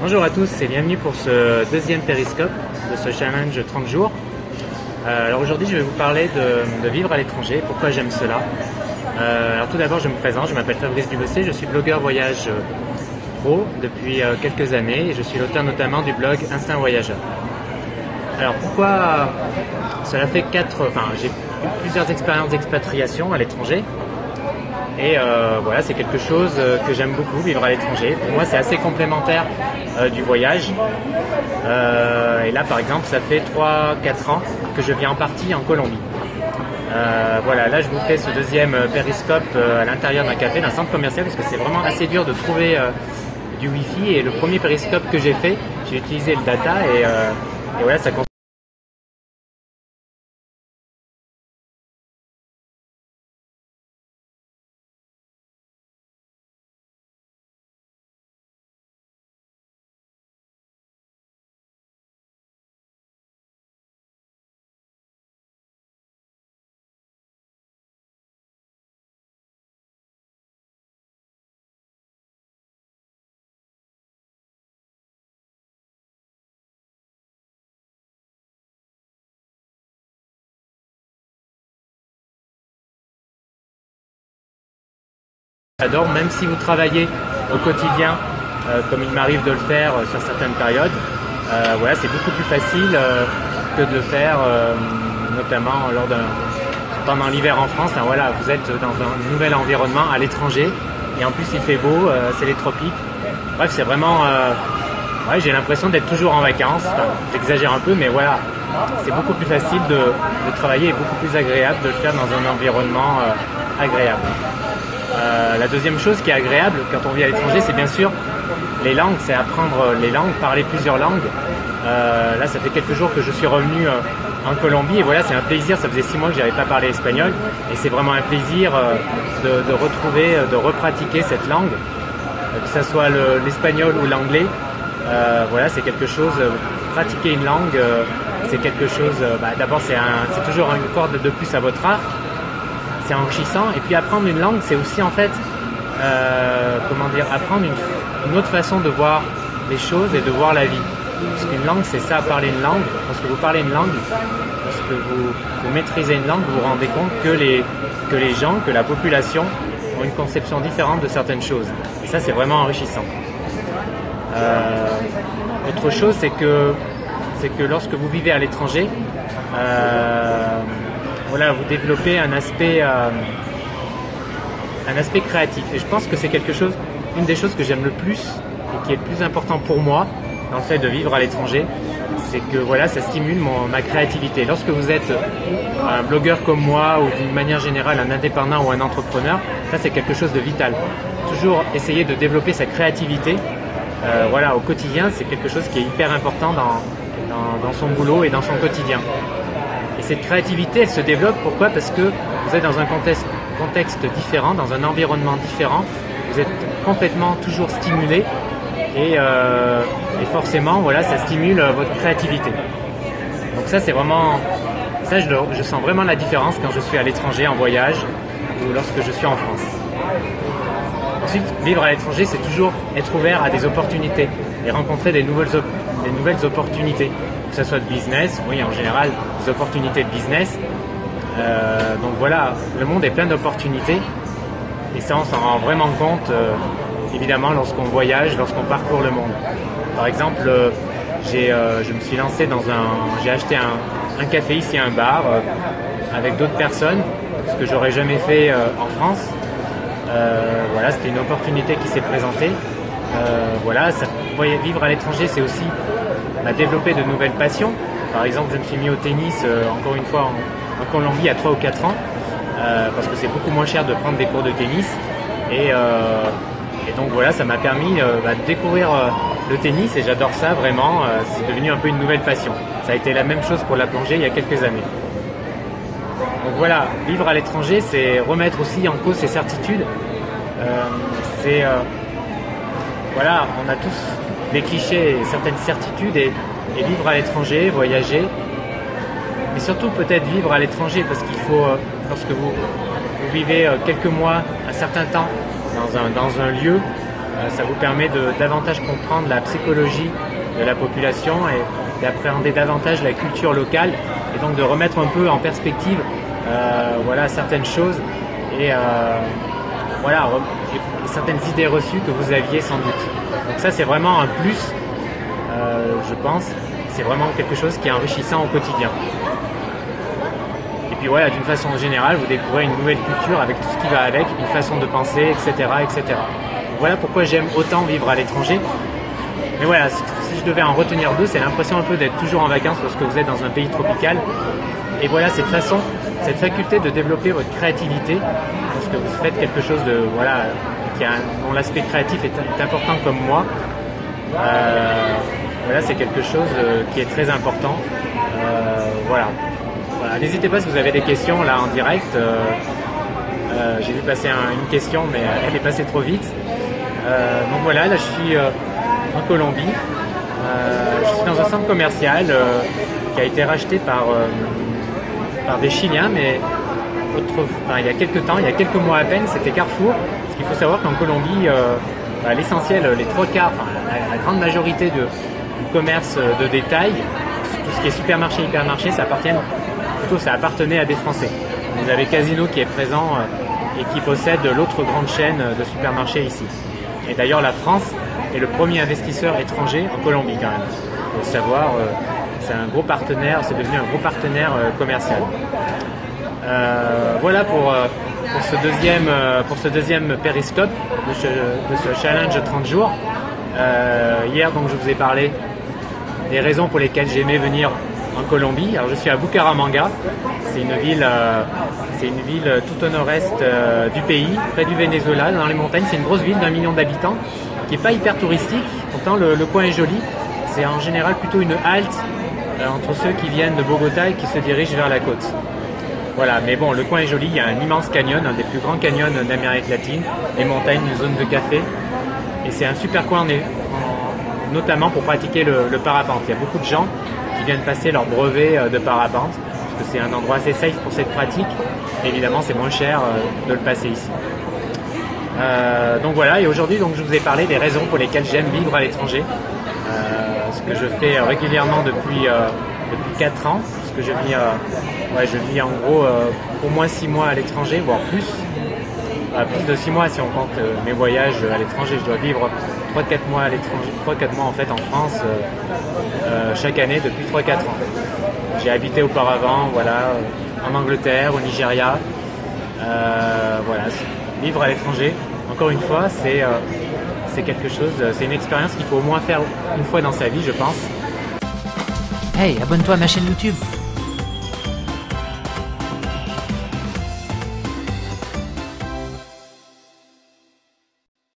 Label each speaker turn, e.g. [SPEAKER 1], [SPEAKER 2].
[SPEAKER 1] Bonjour à tous et bienvenue pour ce deuxième périscope de ce challenge 30 jours. Alors aujourd'hui je vais vous parler de vivre à l'étranger, pourquoi j'aime cela. Alors tout d'abord je me présente, je m'appelle Fabrice Dubossé, je suis blogueur voyage pro depuis quelques années et je suis l'auteur notamment du blog Instinct Voyageur. Alors pourquoi cela fait j'ai eu plusieurs expériences d'expatriation à l'étranger. Et voilà, c'est quelque chose que j'aime beaucoup, vivre à l'étranger. Pour moi, c'est assez complémentaire du voyage. Et là, par exemple, ça fait 3-4 ans que je viens en partie en Colombie. Voilà, là, je vous fais ce deuxième périscope à l'intérieur d'un café, d'un centre commercial, parce que c'est vraiment assez dur de trouver du Wi-Fi. Et le premier périscope que j'ai fait, j'ai utilisé le data et voilà, ça consiste. J'adore, même si vous travaillez au quotidien, comme il m'arrive de le faire sur certaines périodes, voilà, c'est beaucoup plus facile que de le faire, notamment pendant l'hiver en France. Enfin, voilà, vous êtes dans un nouvel environnement à l'étranger et en plus il fait beau, c'est les tropiques. Bref, c'est vraiment, ouais, j'ai l'impression d'être toujours en vacances. Enfin, j'exagère un peu, mais voilà, c'est beaucoup plus facile de travailler et beaucoup plus agréable de le faire dans un environnement agréable. La deuxième chose qui est agréable quand on vit à l'étranger, c'est bien sûr les langues, c'est apprendre les langues, parler plusieurs langues. Là, ça fait quelques jours que je suis revenu en Colombie et voilà, c'est un plaisir. Ça faisait 6 mois que je n'avais pas parlé espagnol et c'est vraiment un plaisir de retrouver, de repratiquer cette langue, que ce soit l'espagnol ou l'anglais. Voilà, c'est quelque chose. Pratiquer une langue, c'est quelque chose. D'abord, c'est toujours une corde de plus à votre arc. C'est enrichissant. Et puis apprendre une langue, c'est aussi en fait, apprendre une autre façon de voir les choses et de voir la vie. Parce qu'une langue, c'est ça, parler une langue. Lorsque vous parlez une langue, lorsque vous maîtrisez une langue, vous vous rendez compte que les gens, que la population ont une conception différente de certaines choses. Et ça, c'est vraiment enrichissant. Autre chose, c'est que lorsque vous vivez à l'étranger, voilà, vous développez un aspect créatif. Et je pense que c'est une des choses que j'aime le plus et qui est le plus important pour moi dans le fait de vivre à l'étranger, c'est que voilà, ça stimule ma créativité. Lorsque vous êtes un blogueur comme moi ou d'une manière générale un indépendant ou un entrepreneur, ça c'est quelque chose de vital. Toujours essayer de développer sa créativité, voilà, au quotidien, c'est quelque chose qui est hyper important dans son boulot et dans son quotidien. Et cette créativité, elle se développe, pourquoi? Parce que vous êtes dans un contexte différent, dans un environnement différent, vous êtes complètement toujours stimulé et forcément, voilà, ça stimule votre créativité. Donc ça, c'est vraiment, ça je sens vraiment la différence quand je suis à l'étranger en voyage ou lorsque je suis en France. Ensuite, vivre à l'étranger, c'est toujours être ouvert à des opportunités et rencontrer des nouvelles opportunités. Que ce soit de business, oui, en général, des opportunités de business. Donc voilà, le monde est plein d'opportunités et ça, on s'en rend vraiment compte, évidemment, lorsqu'on voyage, lorsqu'on parcourt le monde. Par exemple, je me suis lancé j'ai acheté un café ici, un bar, avec d'autres personnes, ce que j'aurais jamais fait en France. Voilà, c'était une opportunité qui s'est présentée. Voilà, vivre à l'étranger, c'est aussi développer de nouvelles passions. Par exemple, je me suis mis au tennis, encore une fois, en Colombie, il y a 3 ou 4 ans, parce que c'est beaucoup moins cher de prendre des cours de tennis. Et donc voilà, ça m'a permis de découvrir le tennis et j'adore ça vraiment. C'est devenu un peu une nouvelle passion. Ça a été la même chose pour la plongée il y a quelques années. Donc voilà, vivre à l'étranger, c'est remettre aussi en cause ses certitudes. Voilà, on a tous des clichés et certaines certitudes et vivre à l'étranger, voyager, mais surtout peut-être vivre à l'étranger parce qu'il faut, lorsque vous vivez quelques mois, un certain temps dans un lieu, Ça vous permet de davantage comprendre la psychologie de la population et d'appréhender davantage la culture locale et donc de remettre un peu en perspective voilà, certaines choses et voilà, certaines idées reçues que vous aviez sans doute. Donc ça c'est vraiment un plus, je pense, c'est vraiment quelque chose qui est enrichissant au quotidien. Et puis voilà, d'une façon générale, vous découvrez une nouvelle culture avec tout ce qui va avec, une façon de penser, etc. etc. Donc voilà pourquoi j'aime autant vivre à l'étranger. Mais voilà, si je devais en retenir deux, c'est l'impression un peu d'être toujours en vacances lorsque vous êtes dans un pays tropical. Et voilà, cette faculté de développer votre créativité, lorsque vous faites quelque chose de, voilà, dont l'aspect créatif est important comme moi, voilà, c'est quelque chose qui est très important. Voilà. N'hésitez pas si vous avez des questions là en direct. J'ai vu passer une question, mais elle est passée trop vite. Donc voilà, là je suis en Colombie. Je suis dans un centre commercial qui a été racheté par des Chiliens, mais il y a quelques mois à peine, c'était Carrefour. Parce qu'il faut savoir qu'en Colombie, l'essentiel, les trois quarts, la grande majorité du commerce de détail, tout ce qui est supermarché, hypermarché, ça appartenait à des Français. Vous avez Casino qui est présent et qui possède l'autre grande chaîne de supermarchés ici. Et d'ailleurs, la France est le premier investisseur étranger en Colombie quand même. Il faut savoir, c'est devenu un gros partenaire commercial. Voilà pour ce deuxième périscope de ce challenge 30 jours. Hier, donc, je vous ai parlé des raisons pour lesquelles j'aimais venir en Colombie. Alors, je suis à Bucaramanga. C'est une ville tout au nord-est du pays, près du Venezuela, dans les montagnes. C'est une grosse ville d'1 million d'habitants, qui n'est pas hyper touristique. Pourtant, le coin est joli. C'est en général plutôt une halte entre ceux qui viennent de Bogota et qui se dirigent vers la côte. Voilà, mais bon, le coin est joli. Il y a un immense canyon, un des plus grands canyons d'Amérique latine, les montagnes, une zone de café. Et c'est un super coin, notamment pour pratiquer le parapente. Il y a beaucoup de gens qui viennent passer leur brevet de parapente, parce que c'est un endroit assez safe pour cette pratique. Et évidemment, c'est moins cher de le passer ici. Donc voilà, et aujourd'hui, je vous ai parlé des raisons pour lesquelles j'aime vivre à l'étranger. Ce que je fais régulièrement depuis 4 ans, parce que je vis en gros au moins 6 mois à l'étranger, voire plus. Plus de 6 mois si on compte mes voyages à l'étranger. Je dois vivre 3-4 mois à l'étranger, 3-4 mois en fait en France chaque année depuis 3-4 ans. J'ai habité auparavant, en Angleterre, au Nigeria. Vivre à l'étranger, encore une fois, c'est quelque chose, c'est une expérience qu'il faut au moins faire une fois dans sa vie, je pense.
[SPEAKER 2] Hey, abonne-toi à ma chaîne YouTube.